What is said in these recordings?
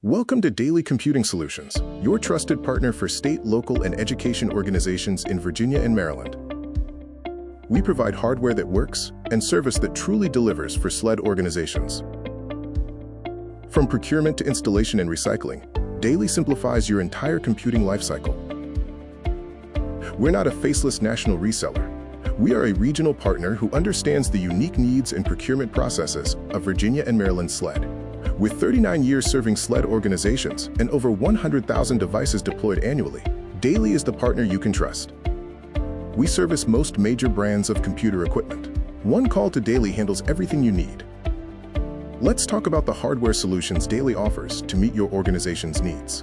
Welcome to Daily Computing Solutions, your trusted partner for state, local, and education organizations in Virginia and Maryland. We provide hardware that works and service that truly delivers for SLED organizations. From procurement to installation and recycling, DALY simplifies your entire computing lifecycle. We're not a faceless national reseller. We are a regional partner who understands the unique needs and procurement processes of Virginia and Maryland SLED. With 39 years serving SLED organizations and over 100,000 devices deployed annually, DALY is the partner you can trust. We service most major brands of computer equipment. One call to DALY handles everything you need. Let's talk about the hardware solutions DALY offers to meet your organization's needs.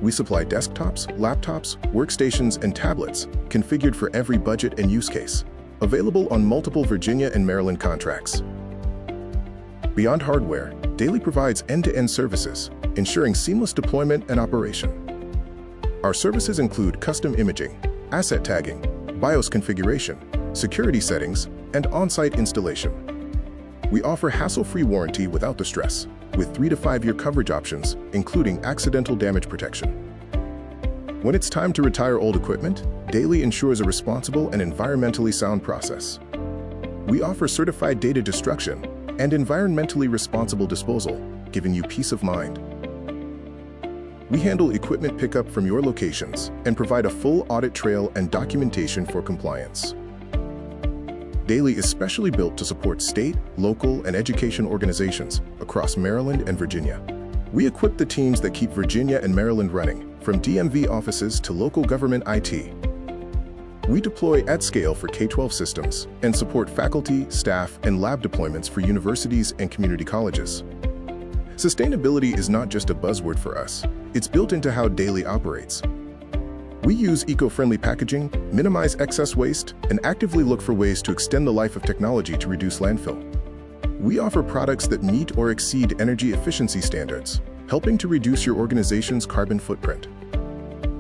We supply desktops, laptops, workstations, and tablets configured for every budget and use case, available on multiple Virginia and Maryland contracts. Beyond hardware, DALY provides end-to-end services, ensuring seamless deployment and operation. Our services include custom imaging, asset tagging, BIOS configuration, security settings, and on-site installation. We offer hassle-free warranty without the stress, with 3 to 5 year coverage options, including accidental damage protection. When it's time to retire old equipment, DALY ensures a responsible and environmentally sound process. We offer certified data destruction and environmentally responsible disposal, giving you peace of mind. We handle equipment pickup from your locations and provide a full audit trail and documentation for compliance. DALY is specially built to support state, local, and education organizations across Maryland and Virginia. We equip the teams that keep Virginia and Maryland running, from DMV offices to local government IT. We deploy at scale for K-12 systems and support faculty, staff, and lab deployments for universities and community colleges. Sustainability is not just a buzzword for us, it's built into how DALY operates. We use eco-friendly packaging, minimize excess waste, and actively look for ways to extend the life of technology to reduce landfill. We offer products that meet or exceed energy efficiency standards, helping to reduce your organization's carbon footprint.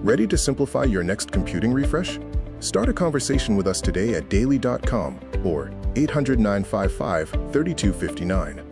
Ready to simplify your next computing refresh? Start a conversation with us today at daly.com or 800-955-3259.